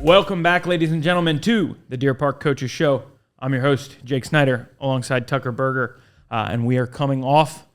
Welcome back, ladies and gentlemen, to the Deer Park Coaches Show. I'm your host, Jake Snyder, alongside Tucker Berger, and we are coming off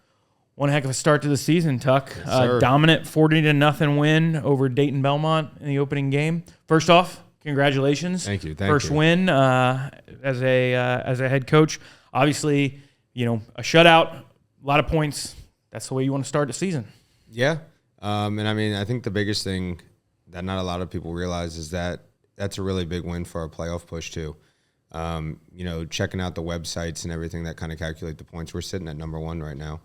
one heck of a start to the season, Tuck. Yes, dominant 40-0 win over Dayton Belmont in the opening game. First off, congratulations. Thank you. First win as a head coach. Obviously, a shutout, a lot of points. That's the way you want to start the season. Yeah. And I mean, I think the biggest thing that not a lot of people realize is that that's a really big win for our playoff push too. Checking out the websites and everything that kind of calculate the points, we're sitting at number 1 right now.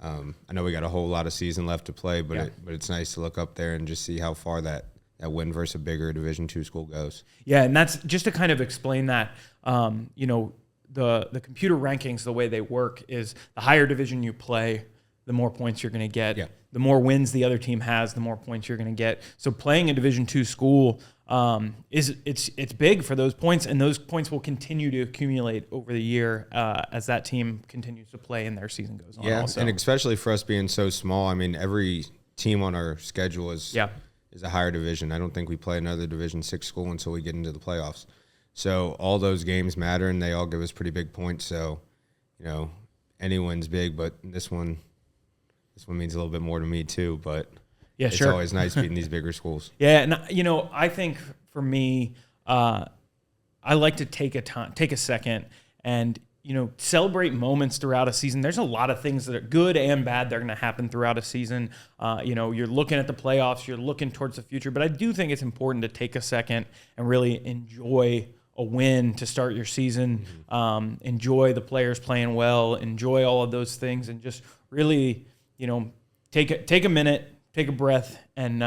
I know we got a whole lot of season left to play, but it's nice to look up there and just see how far that win versus a bigger Division II school goes. Yeah, and that's just to kind of explain that. The computer rankings, the way they work is the higher division you play, the more points you're going to get. Yeah. The more wins the other team has, the more points you're going to get. So playing a Division II school it's big for those points, and those points will continue to accumulate over the year as that team continues to play and their season goes on. Yeah, also. And especially for us being so small. I mean, every team on our schedule is a higher division. I don't think we play another Division VI school until we get into the playoffs. So all those games matter, and they all give us pretty big points. So, any win's big, but this one means a little bit more to me too. But yeah, it's always nice beating these bigger schools. Yeah, and I think for me, I like to take a second, and celebrate moments throughout a season. There's a lot of things that are good and bad that are going to happen throughout a season. You're looking at the playoffs, you're looking towards the future, but I do think it's important to take a second and really enjoy a win to start your season. Enjoy the players playing well, enjoy all of those things, and just really, take a minute, take a breath, and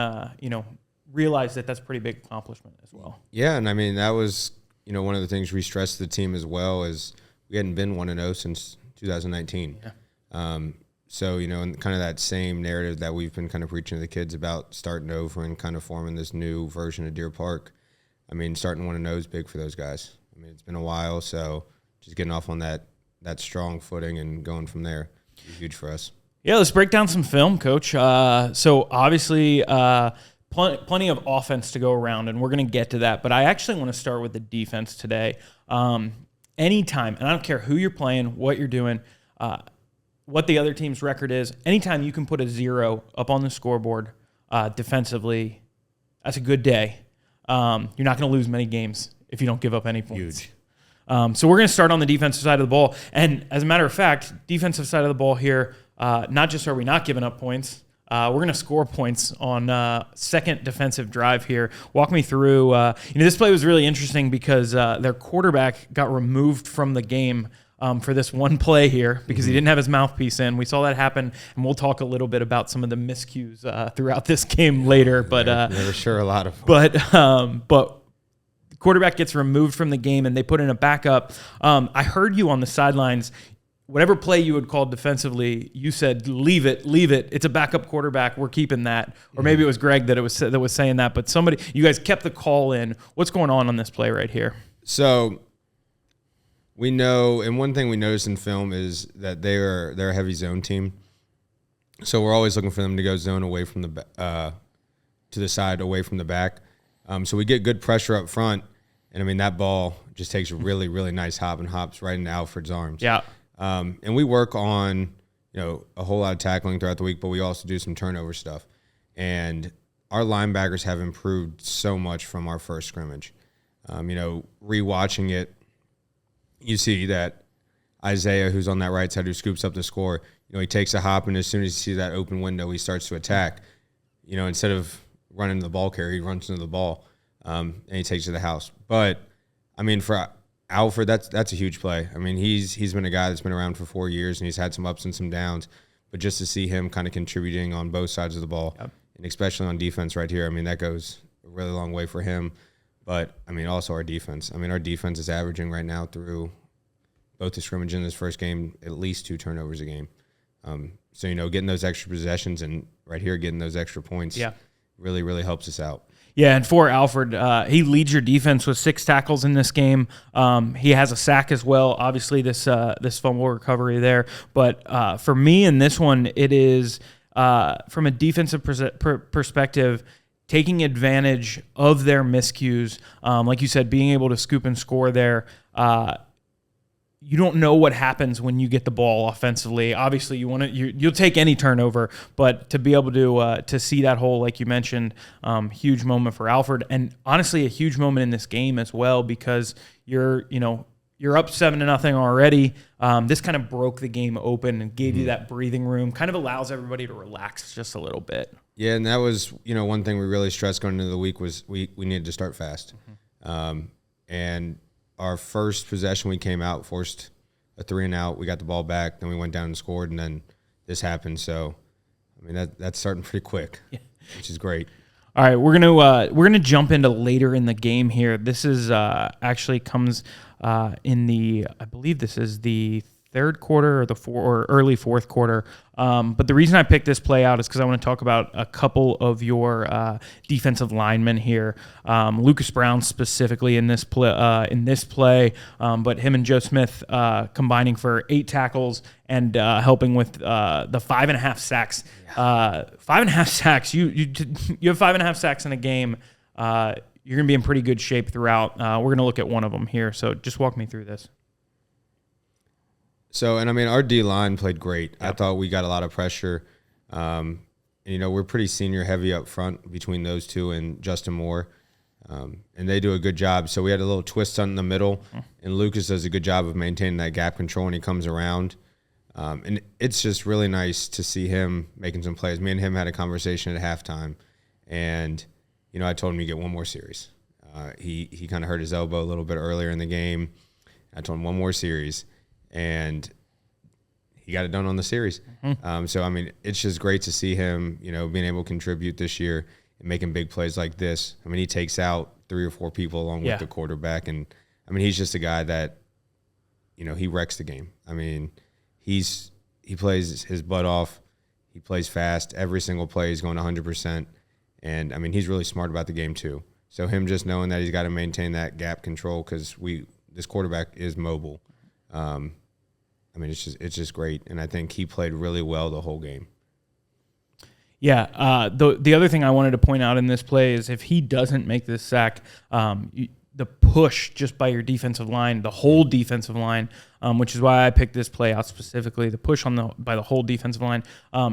realize that that's a pretty big accomplishment as well. Yeah, and I mean that was one of the things we stressed to the team as well is we hadn't been 1-0 since 2019. Yeah. So and kind of that same narrative that we've been kind of preaching to the kids about starting over and kind of forming this new version of Deer Park. I mean, starting 1-0 is big for those guys. I mean, it's been a while, so just getting off on that strong footing and going from there is huge for us. Yeah, let's break down some film, Coach. So obviously, plenty of offense to go around, and we're going to get to that. But I actually want to start with the defense today. Anytime, and I don't care who you're playing, what you're doing, what the other team's record is, anytime you can put a 0 up on the scoreboard defensively, that's a good day. You're not going to lose many games if you don't give up any points. Huge. So we're going to start on the defensive side of the ball. And as a matter of fact, defensive side of the ball here, not just are we not giving up points, we're going to score points on second defensive drive here. Walk me through. This play was really interesting because their quarterback got removed from the game for this one play here because he didn't have his mouthpiece in. We saw that happen, and we'll talk a little bit about some of the miscues throughout this game later. But there were sure a lot of them. But the quarterback gets removed from the game, and they put in a backup. I heard you on the sidelines. Whatever play you had called defensively, you said, leave it. It's a backup quarterback. We're keeping that. Or maybe it was Greg that was saying that. But you guys kept the call in. What's going on this play right here? So we know, and one thing we noticed in film is that they're a heavy zone team. So we're always looking for them to go zone away from to the side, away from the back. So we get good pressure up front. And, I mean, that ball just takes a really, really nice hop and hops right into Alfred's arms. Yeah. And we work on, a whole lot of tackling throughout the week, but we also do some turnover stuff. And our linebackers have improved so much from our first scrimmage. Rewatching it, you see that Isaiah, who's on that right side, who scoops up the score, he takes a hop, and as soon as he sees that open window, he starts to attack. Instead of running the ball carrier, he runs into the ball, and he takes it to the house. But, I mean, for Alfred, that's a huge play. I mean, he's been a guy that's been around for 4 years, and he's had some ups and some downs. But just to see him kind of contributing on both sides of the ball, and especially on defense right here, I mean, that goes a really long way for him. But, I mean, also our defense. I mean, our defense is averaging right now through both the scrimmage and this first game at least 2 turnovers a game. So, getting those extra possessions and right here getting those extra points really, really helps us out. Yeah, and for Alfred, he leads your defense with 6 tackles in this game. He has a sack as well. Obviously, this fumble recovery there. But for me in this one, it is from a defensive perspective, taking advantage of their miscues. Like you said, being able to scoop and score there. You don't know what happens when you get the ball offensively. Obviously, you'll take any turnover, but to be able to see that hole, like you mentioned, huge moment for Alfred, and honestly, a huge moment in this game as well, because you're up 7-0 already. This kind of broke the game open and gave you that breathing room. Kind of allows everybody to relax just a little bit. Yeah, and that was one thing we really stressed going into the week was we needed to start fast, and our first possession, we came out, forced a 3-and-out. We got the ball back, then we went down and scored, and then this happened. So, I mean, that's starting pretty quick, which is great. All right, we're gonna jump into later in the game here. This is actually comes I believe this is the third quarter or early fourth quarter. But the reason I picked this play out is because I want to talk about a couple of your defensive linemen here. Lucas Brown specifically in this play, but him and Joe Smith combining for 8 tackles and helping with the 5.5 sacks. 5.5 sacks. You have 5.5 sacks in a game. You're going to be in pretty good shape throughout. We're going to look at one of them here. So just walk me through this. So, and I mean, our D-line played great. Yep. I thought we got a lot of pressure. And, we're pretty senior heavy up front between those two and Justin Moore. And they do a good job. So we had a little twist on in the middle, and Lucas does a good job of maintaining that gap control when he comes around. And it's just really nice to see him making some plays. Me and him had a conversation at halftime, and, I told him to get one more series. He kind of hurt his elbow a little bit earlier in the game. I told him one more series. And he got it done on the series. So, I mean, it's just great to see him, being able to contribute this year and making big plays like this. I mean, he takes out 3 or 4 people along with the quarterback. And, I mean, he's just a guy that, he wrecks the game. I mean, he plays his butt off. He plays fast. Every single play he's going 100%. And, I mean, he's really smart about the game too. So him just knowing that he's got to maintain that gap control because this quarterback is mobile. I mean, it's just great, and I think he played really well the whole game. Yeah, the other thing I wanted to point out in this play is if he doesn't make this sack, the push just by your defensive line, the whole defensive line, which is why I picked this play out specifically, the push by the whole defensive line,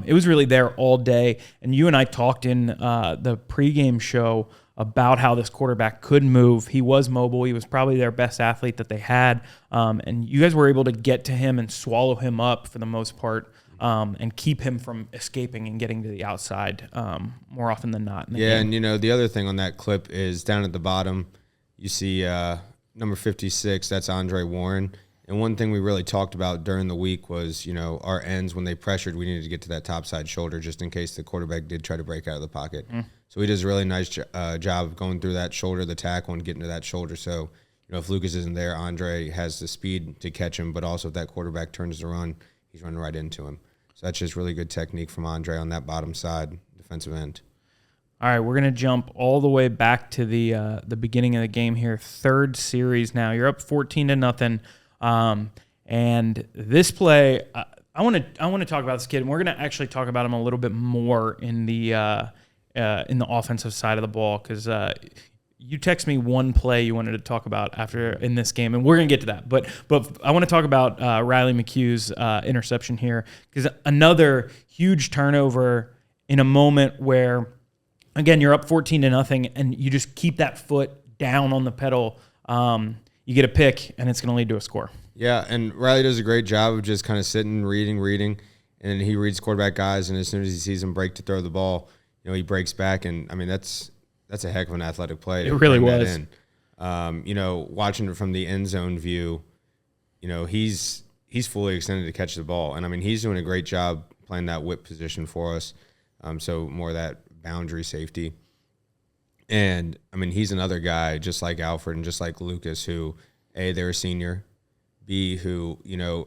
it was really there all day. And you and I talked in the pregame show about how this quarterback could move. He was mobile. He was probably their best athlete that they had. And you guys were able to get to him and swallow him up for the most part and keep him from escaping and getting to the outside more often than not. In the game. And, the other thing on that clip is down at the bottom, you see number 56, that's Andre Warren. And one thing we really talked about during the week was, our ends, when they pressured, we needed to get to that top side shoulder just in case the quarterback did try to break out of the pocket. So he does a really nice job of going through that shoulder, the tackle, and getting to that shoulder. So, if Lucas isn't there, Andre has the speed to catch him, but also if that quarterback turns to run, he's running right into him. So that's just really good technique from Andre on that bottom side, defensive end. All right, we're going to jump all the way back to the beginning of the game here. Third series now. You're up 14-0. And this play, I want to talk about this kid, and we're going to actually talk about him a little bit more in the offensive side of the ball because you text me one play you wanted to talk about after in this game, and we're going to get to that. But I want to talk about Riley McHugh's interception here because another huge turnover in a moment where, again, you're up 14-0, and you just keep that foot down on the pedal. You get a pick, and it's going to lead to a score. Yeah, and Riley does a great job of just kind of sitting, reading, and he reads quarterback guys, and as soon as he sees them break to throw the ball, he breaks back, and, I mean, that's a heck of an athletic play. It really was. Watching it from the end zone view, he's fully extended to catch the ball, and, I mean, he's doing a great job playing that whip position for us, so more of that boundary safety. And, I mean, he's another guy just like Alfred and just like Lucas who, A, they're a senior, B, who,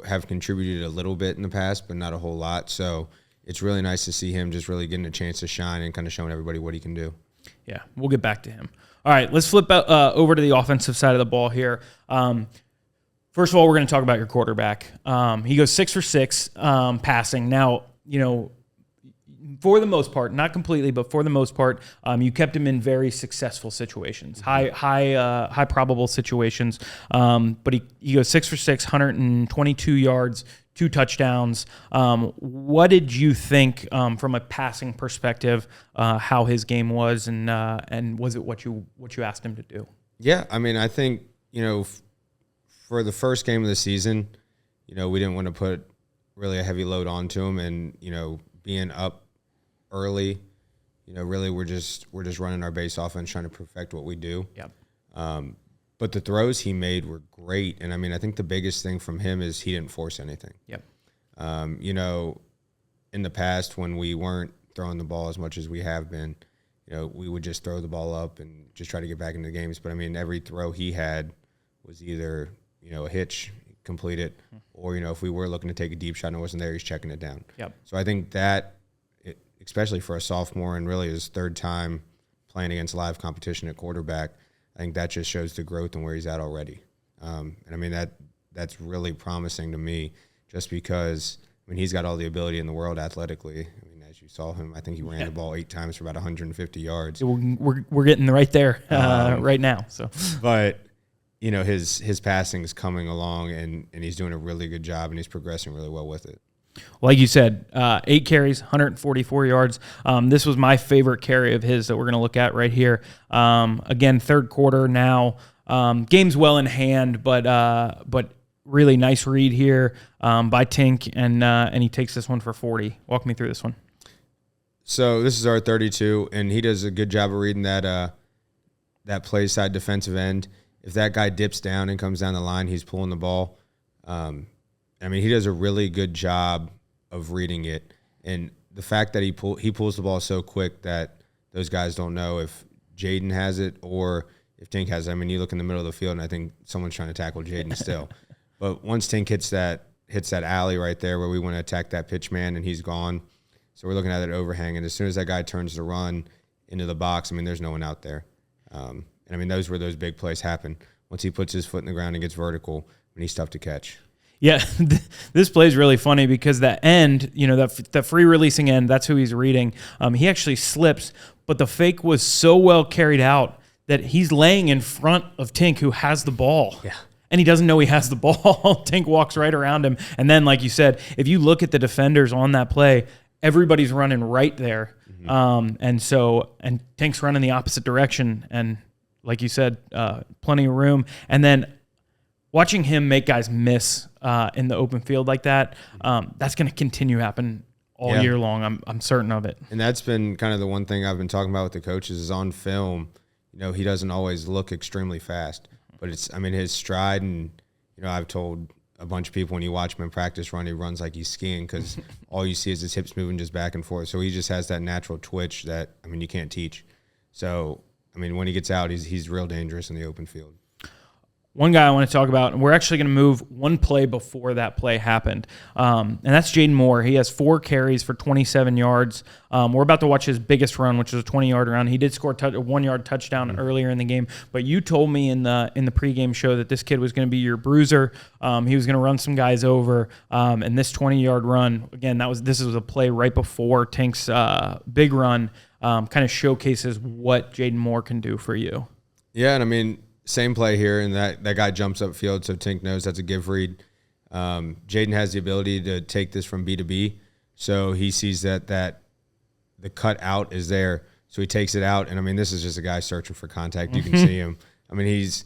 have contributed a little bit in the past but not a whole lot. So it's really nice to see him just really getting a chance to shine and kind of showing everybody what he can do. Yeah, we'll get back to him. All right, let's flip over to the offensive side of the ball here. First of all, we're going to talk about your quarterback. He goes 6 for 6 passing. Now, for the most part, not completely, but for the most part, you kept him in very successful situations, high probable situations. But he goes 6 for 6, 122 yards, 2 touchdowns. What did you think from a passing perspective? How his game was, and was it what you asked him to do? Yeah, I mean, I think for the first game of the season, we didn't want to put really a heavy load onto him, and being up early, really we're just running our base offense, trying to perfect what we do. Yep. But the throws he made were great, and I mean, I think the biggest thing from him is he didn't force anything. Yep. In the past when we weren't throwing the ball as much as we have been, we would just throw the ball up and just try to get back into the games. But I mean, every throw he had was either a hitch, complete it, or if we were looking to take a deep shot and it wasn't there, he's checking it down. Yep. So I think that, especially for a sophomore and really his third time playing against live competition at quarterback, I think that just shows the growth and where he's at already. And I mean, that's really promising to me, just because he's got all the ability in the world athletically. I mean, as you saw him, I think he ran the ball 8 times for about 150 yards. We're getting right there right now. So, but his passing is coming along, and he's doing a really good job, and he's progressing really well with it. Like you said, 8 carries, 144 yards. This was my favorite carry of his that we're going to look at right here. Again, third quarter now. Game's well in hand, but really nice read here by Tink, and he takes this one for 40. Walk me through this one. So this is our 32, and he does a good job of reading that play side defensive end. If that guy dips down and comes down the line, he's pulling the ball. He does a really good job of reading it, and the fact that he pulls the ball so quick that those guys don't know if Jayden has it or if Tink has it. I mean, you look in the middle of the field, and I think someone's trying to tackle Jayden still. But once Tink hits that alley right there where we want to attack that pitch man, and he's gone. So we're looking at that overhang, and as soon as that guy turns to run into the box, there's no one out there. Those where those big plays happen. Once he puts his foot in the ground and gets vertical, he's tough to catch. Yeah, this play is really funny because that end, that free releasing end, that's who he's reading. He actually slips, but the fake was so well carried out that he's laying in front of Tink, who has the ball. Yeah. And he doesn't know he has the ball. Tink walks right around him. And then, like you said, if you look at the defenders on that play, everybody's running right there. Mm-hmm. And Tink's running the opposite direction. And like you said, plenty of room. And then watching him make guys miss in the open field like that, that's going to continue to happen all year long. I'm certain of it. And that's been kind of the one thing I've been talking about with the coaches is on film, he doesn't always look extremely fast. But his stride, and, I've told a bunch of people when you watch him in practice run, he runs like he's skiing because all you see is his hips moving just back and forth. So he just has that natural twitch that, you can't teach. So, when he gets out, he's real dangerous in the open field. One guy I want to talk about, and we're actually going to move one play before that play happened, and that's Jayden Moore. He has 4 carries for 27 yards. We're about to watch his biggest run, which is a 20-yard run. He did score a 1-yard touchdown earlier in the game, but you told me in the pregame show that this kid was going to be your bruiser. He was going to run some guys over, and this 20-yard run, again, this was a play right before Tink's big run, kind of showcases what Jayden Moore can do for you. Yeah, and same play here, and that guy jumps upfield, so Tink knows that's a give read. Jayden has the ability to take this from B to B, so he sees that the cut out is there, so he takes it out. And this is just a guy searching for contact. You can see him. He's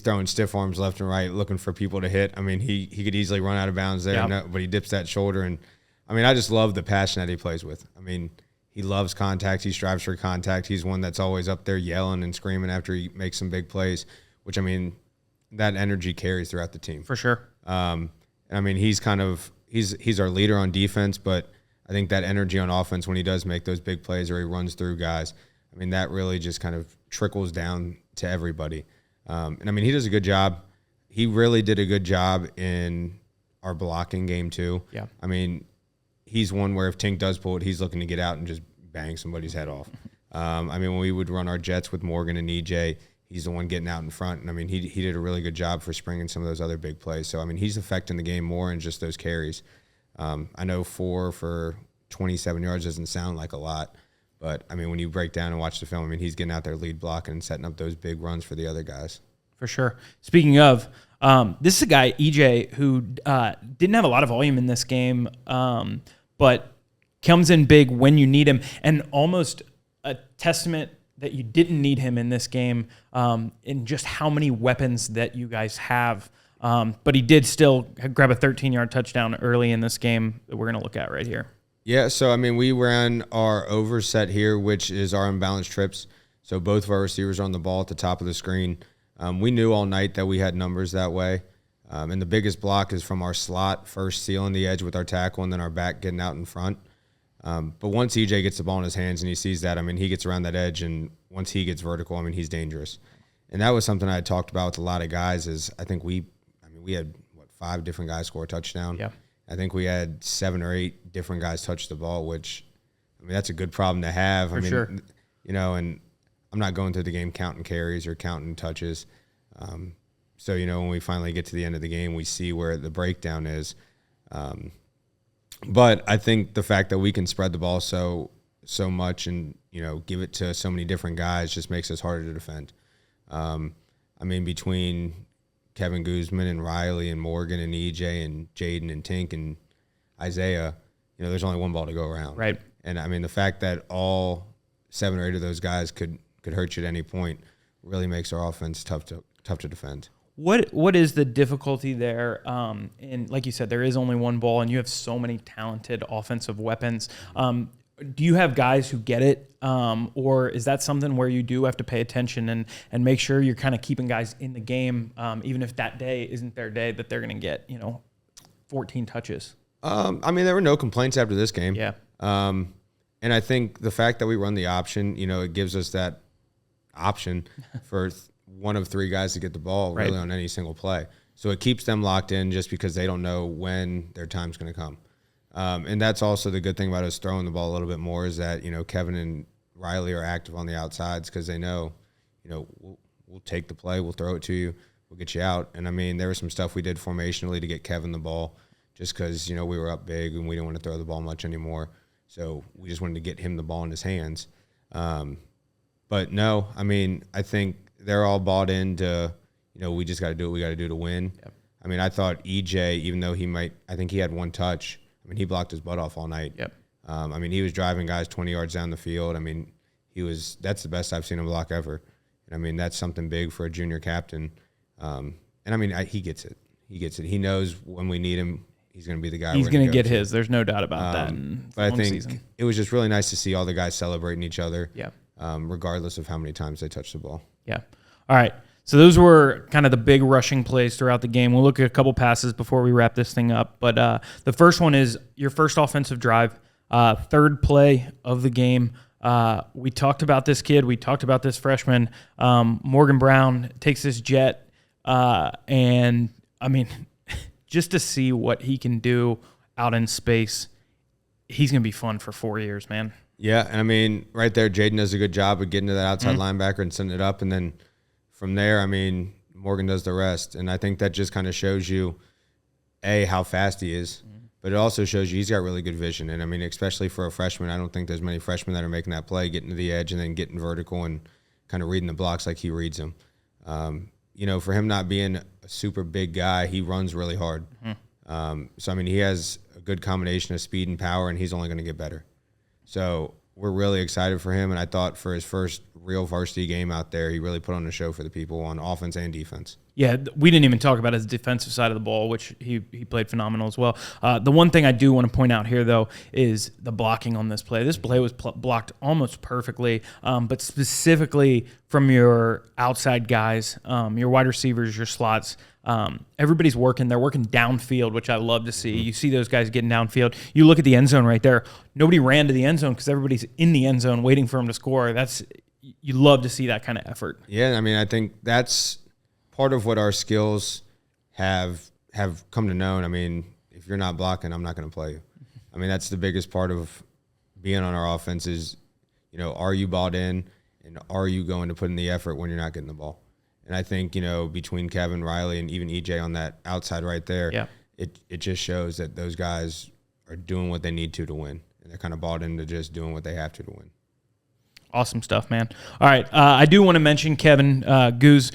throwing stiff arms left and right, looking for people to hit. He could easily run out of bounds there, but he dips that shoulder. And I just love the passion that he plays with. He loves contact. He strives for contact. He's one that's always up there yelling and screaming after he makes some big plays, which, that energy carries throughout the team. For sure. He's our leader on defense, but I think that energy on offense when he does make those big plays or he runs through guys, that really just kind of trickles down to everybody. He does a good job. He really did a good job in our blocking game too. Yeah. He's one where if Tink does pull it, he's looking to get out and just bang somebody's head off. When we would run our jets with Morgan and EJ, he's the one getting out in front. And, he did a really good job for springing some of those other big plays. So, he's affecting the game more than just those carries. I know 4 for 27 yards doesn't sound like a lot. But, I mean, when you break down and watch the film, I mean, he's getting out there lead blocking and setting up those big runs for the other guys. For sure. Speaking of, this is a guy, EJ, who didn't have a lot of volume in this game, but comes in big when you need him, and almost a testament that you didn't need him in this game in just how many weapons that you guys have. But he did still grab a 13-yard touchdown early in this game that we're going to look at right here. Yeah, so, I mean, we ran our overset here, which is our imbalanced trips. So both of our receivers are on the ball at the top of the screen. We knew all night that we had numbers that way. And the biggest block is from our slot, first sealing the edge with our tackle, and then our back getting out in front. But once EJ gets the ball in his hands and he sees that, I mean, he gets around that edge, and once he gets vertical, I mean, he's dangerous. And that was something I had talked about with a lot of guys is I think we had, 5 different guys score a touchdown. Yeah. I think we had 7 or 8 different guys touch the ball, which, I mean, that's a good problem to have. For sure. You know, and I'm not going through the game counting carries or counting touches. So, you know, when we finally get to the end of the game, we see where the breakdown is. But I think the fact that we can spread the ball so much and, you know, give it to so many different guys just makes us harder to defend. I mean, between Kevin Guzman and Riley and Morgan and EJ and Jayden and Tink and Isaiah, you know, there's only one ball to go around. Right. And, I mean, the fact that all 7 or 8 of those guys could hurt you at any point really makes our offense tough to defend. What is the difficulty there? And like you said, there is only one ball, and you have so many talented offensive weapons. Do you have guys who get it, or is that something where you do have to pay attention and make sure you're kind of keeping guys in the game, even if that day isn't their day that they're going to get 14 touches? I mean, there were no complaints after this game. Yeah. And I think the fact that we run the option, you know, it gives us that option for one of 3 guys to get the ball really on any single play. So it keeps them locked in just because they don't know when their time's going to come. And that's also the good thing about us throwing the ball a little bit more is that, you know, Kevin and Riley are active on the outsides because they know, you know, we'll take the play, we'll throw it to you, we'll get you out. And, I mean, there was some stuff we did formationally to get Kevin the ball just because, you know, we were up big and we didn't want to throw the ball much anymore. So we just wanted to get him the ball in his hands. But, no, I mean, I think they're all bought into, you know, we just got to do what we got to do to win. Yep. I mean, I thought EJ, even though I think he had 1 touch, I mean, he blocked his butt off all night. Yep. I mean, he was driving guys 20 yards down the field. I mean, that's the best I've seen him block ever. And, I mean, that's something big for a junior captain. And, I mean, he gets it. He gets it. He knows when we need him, he's going to be the guy. He's going to get his. There's no doubt about that. But I think it was just really nice to see all the guys celebrating each other, regardless of how many times they touch the ball. Yeah. All right. So those were kind of the big rushing plays throughout the game. We'll look at a couple passes before we wrap this thing up. But the first one is your first offensive drive, 3rd play of the game. We talked about this kid. We talked about this freshman. Morgan Brown takes this jet. And, I mean, just to see what he can do out in space, he's going to be fun for 4 years, man. Yeah, and, I mean, right there, Jayden does a good job of getting to that outside linebacker and sending it up, and then from there, I mean, Morgan does the rest. And I think that just kind of shows you, A, how fast he is, but it also shows you he's got really good vision. And, I mean, especially for a freshman, I don't think there's many freshmen that are making that play, getting to the edge and then getting vertical and kind of reading the blocks like he reads them. You know, for him not being a super big guy, he runs really hard. So, I mean, he has a good combination of speed and power, and he's only going to get better. So we're really excited for him, and I thought for his first real varsity game out there, he really put on a show for the people on offense and defense. Yeah, we didn't even talk about his defensive side of the ball, which he played phenomenal as well. The one thing I do want to point out here, though, is the blocking on this play. This play was blocked almost perfectly, but specifically from your outside guys, your wide receivers, your slots. Everybody's working. They're working downfield, which I love to see. You see those guys getting downfield. You look at the end zone right there. Nobody ran to the end zone because everybody's in the end zone waiting for him to score. You love to see that kind of effort. Yeah, I mean, I think that's part of what our skills have come to know. I mean, if you're not blocking, I'm not going to play you. I mean, that's the biggest part of being on our offense is, you know, are you bought in and are you going to put in the effort when you're not getting the ball? And I think, you know, between Kevin, Riley, and even EJ on that outside right there, it just shows that those guys are doing what they need to win. and they're kind of bought into just doing what they have to win. Awesome stuff, man. All right, I do want to mention Kevin Goose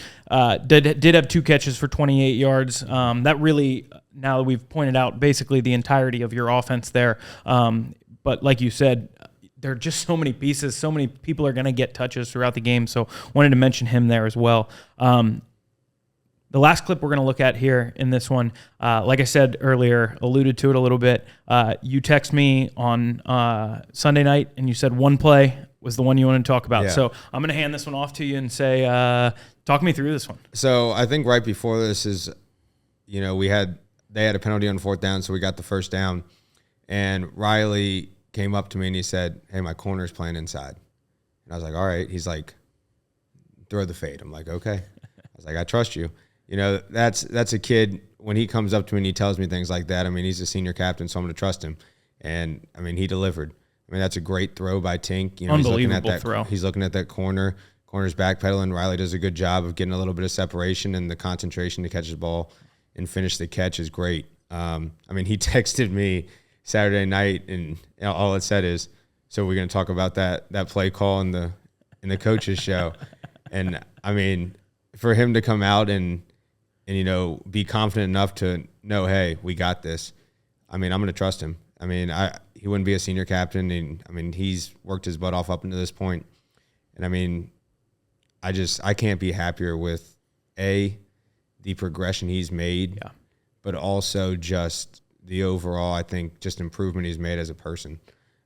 did have 2 catches for 28 yards. That really, now that we've pointed out basically the entirety of your offense there, but like you said, there are just so many pieces, so many people are going to get touches throughout the game, so wanted to mention him there as well. The last clip we're going to look at here in this one, like I said earlier, alluded to it a little bit. You text me on Sunday night, and you said one play was the one you wanted to talk about. Yeah. So I'm going to hand this one off to you and say, talk me through this one. So I think right before this is, they had a penalty on 4th down, so we got the first down. And Riley came up to me and he said, hey, my corner's playing inside. And I was like, all right. He's like, throw the fade. I'm like, okay. I was like, I trust you. That's a kid, when he comes up to me and he tells me things like that, I mean, he's a senior captain, so I'm going to trust him. And, I mean, he delivered. I mean, that's a great throw by Tink. Unbelievable throw. He's looking at that corner. Corner's backpedaling. Riley does a good job of getting a little bit of separation, and the concentration to catch the ball and finish the catch is great. I mean, he texted me Saturday night, and all it said is, so we're going to talk about that play call in the coaches show. And, I mean, for him to come out and be confident enough to know, hey, we got this. I mean, I'm going to trust him. I mean, he wouldn't be a senior captain, and I mean, he's worked his butt off up into this point. And I mean, I can't be happier with the progression he's made, but also just the overall, I think, just improvement he's made as a person.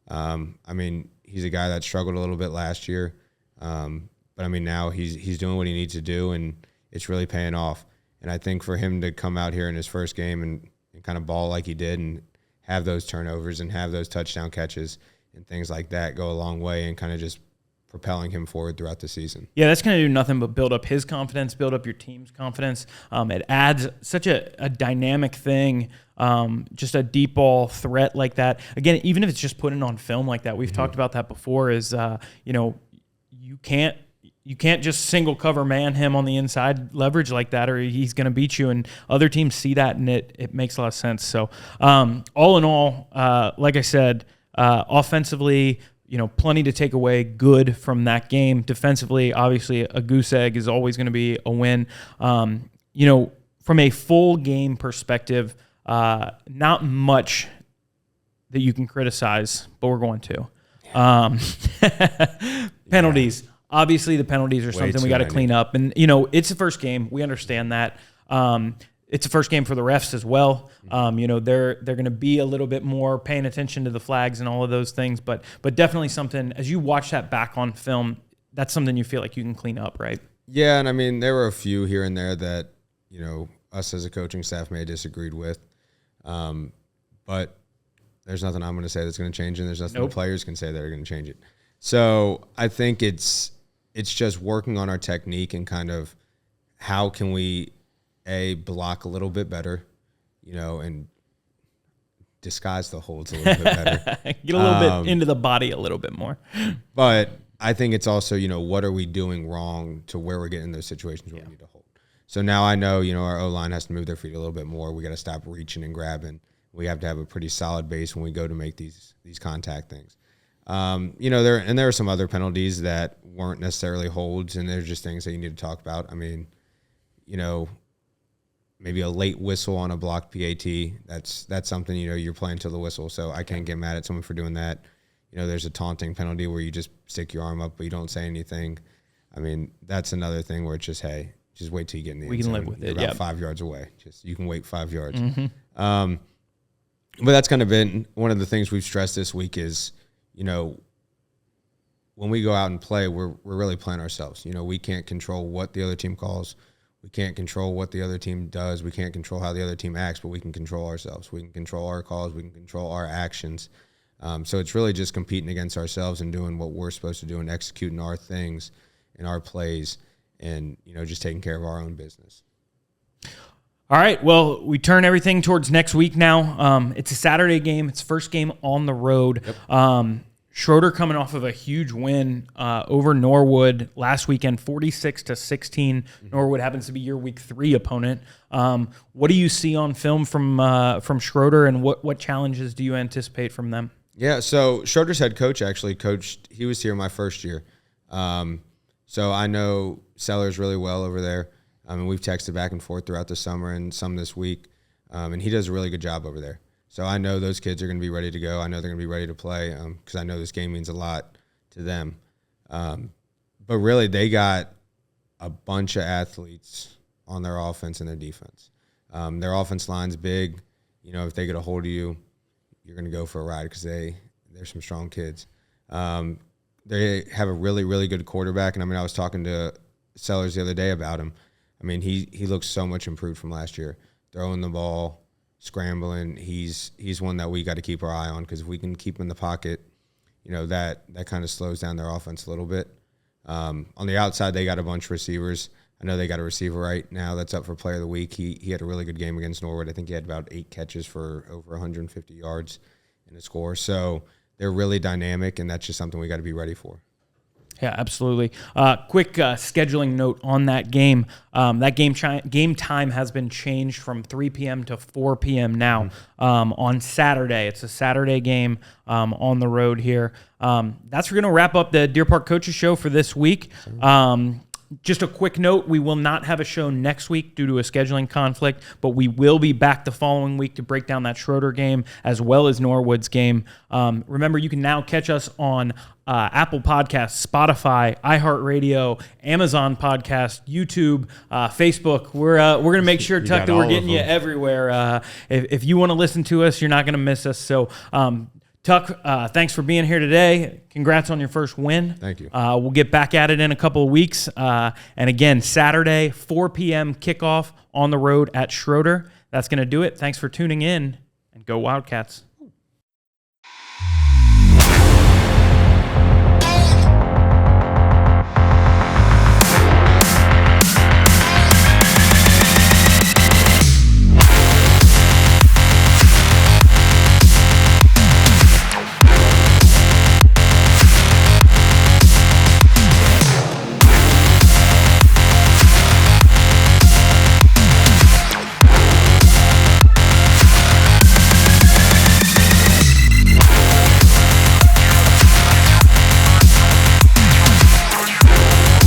I mean, he's a guy that struggled a little bit last year, but I mean, now he's doing what he needs to do, and it's really paying off. And I think for him to come out here in his first game and kind of ball like he did and have those turnovers and have those touchdown catches and things like that go a long way and kind of just propelling him forward throughout the season. Yeah, that's going to do nothing but build up his confidence, build up your team's confidence. It adds such a dynamic thing, just a deep ball threat like that. Again, even if it's just putting on film like that, we've talked about that before, is, you can't just single cover man him on the inside leverage like that, or he's going to beat you. And other teams see that, and it makes a lot of sense. So all in all, like I said, offensively, plenty to take away good from that game. Defensively, obviously, a goose egg is always going to be a win. From a full game perspective, not much that you can criticize, but we're going to. Penalties. Yeah. Obviously, the penalties are something we got to clean up. And, it's the first game. We understand that. It's the first game for the refs as well. They're going to be a little bit more paying attention to the flags and all of those things. But definitely something, as you watch that back on film, that's something you feel like you can clean up, right? Yeah, and I mean, there were a few here and there that, us as a coaching staff may have disagreed with. But there's nothing I'm going to say that's going to change it, and there's nothing the players can say that are going to change it. So I think it's just working on our technique and kind of how can we, block a little bit better, and disguise the holds a little bit better. Get a little bit into the body a little bit more. But I think it's also, what are we doing wrong to where we're getting in those situations where we need to hold. So now I know, our O-line has to move their feet a little bit more. We got to stop reaching and grabbing. We have to have a pretty solid base when we go to make these contact things. There are some other penalties that weren't necessarily holds, and they're just things that you need to talk about. I mean, maybe a late whistle on a blocked PAT. That's something, you're playing till the whistle, so I can't get mad at someone for doing that. There's a taunting penalty where you just stick your arm up but you don't say anything. I mean, that's another thing where it's just, hey, just wait till you get in the end zone. We can live with it. About 5 yards away. You can wait 5 yards. Mm-hmm. But that's kind of been one of the things we've stressed this week is, when we go out and play, we're really playing ourselves. We can't control what the other team calls. We can't control what the other team does. We can't control how the other team acts, but we can control ourselves. We can control our calls. We can control our actions. So it's really just competing against ourselves and doing what we're supposed to do and executing our things and our plays and, just taking care of our own business. All right, well, we turn everything towards next week now. It's a Saturday game. It's first game on the road. Yep. Shroder coming off of a huge win over Norwood last weekend, 46-16. Mm-hmm. Norwood happens to be your week 3 opponent. What do you see on film from Shroder, and what challenges do you anticipate from them? Yeah, so Shroder's head coach actually coached. He was here my first year. So I know Sellers really well over there. And we've texted back and forth throughout the summer and some this week. And he does a really good job over there. So I know those kids are going to be ready to go. I know they're going to be ready to play because I know this game means a lot to them. But really, they got a bunch of athletes on their offense and their defense. Their offense line's big. You know, if they get a hold of you, you're going to go for a ride because they're some strong kids. They have a really, really good quarterback. And, I mean, I was talking to Sellers the other day about him. I mean, he looks so much improved from last year. Throwing the ball, scrambling, he's one that we got to keep our eye on because if we can keep him in the pocket, you know, that kind of slows down their offense a little bit. On the outside, they got a bunch of receivers. I know they got a receiver right now that's up for Player of the Week. He had a really good game against Norwood. I think he had about 8 catches for over 150 yards in a score. So they're really dynamic, and that's just something we got to be ready for. Yeah, absolutely. Quick scheduling note on that game. That game time has been changed from 3 p.m. to 4 p.m. now on Saturday. It's a Saturday game on the road here. That's going to wrap up the Deer Park Coaches Show for this week. Just a quick note, we will not have a show next week due to a scheduling conflict, but we will be back the following week to break down that Shroder game as well as Norwood's game. Remember, you can now catch us on Apple Podcasts, Spotify, iHeartRadio, Amazon Podcast, YouTube, Facebook. We're going to make sure, Tuck, that we're getting you everywhere. If you want to listen to us, you're not going to miss us. So, Tuck, thanks for being here today. Congrats on your first win. Thank you. We'll get back at it in a couple of weeks. And again, Saturday, 4 p.m. kickoff on the road at Shroder. That's going to do it. Thanks for tuning in, and go Wildcats.